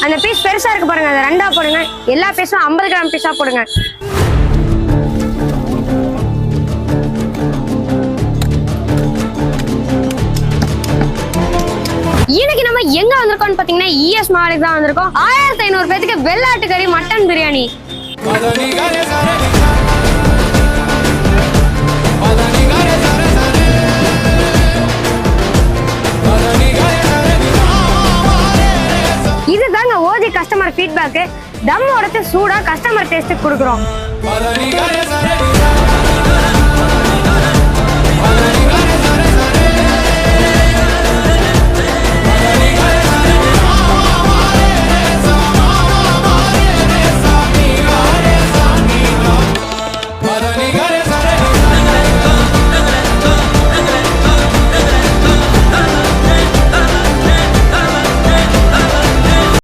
அந்த பீஸ் பெருசா இருக்கு பாருங்க, அதை 2ஆ போடுங்க. எல்லா பீஸும் 50 கிராம் பீஸா போடுங்க. இன்னைக்கு நம்ம எங்க வந்திருக்கோம்னு பாத்தீங்கன்னா இஎஸ் மாலுக்கு தான் வந்திருக்கோம். 1500 பேருக்கு வெள்ளாட்டுக்கறி மட்டன் பிரியாணி. இதுதாங்க ஓஜி கஸ்டமர் ஃபீட்பேக். தம் உடைச்சு சூடா கஸ்டமர் டேஸ்ட் கொடுக்குறோம்.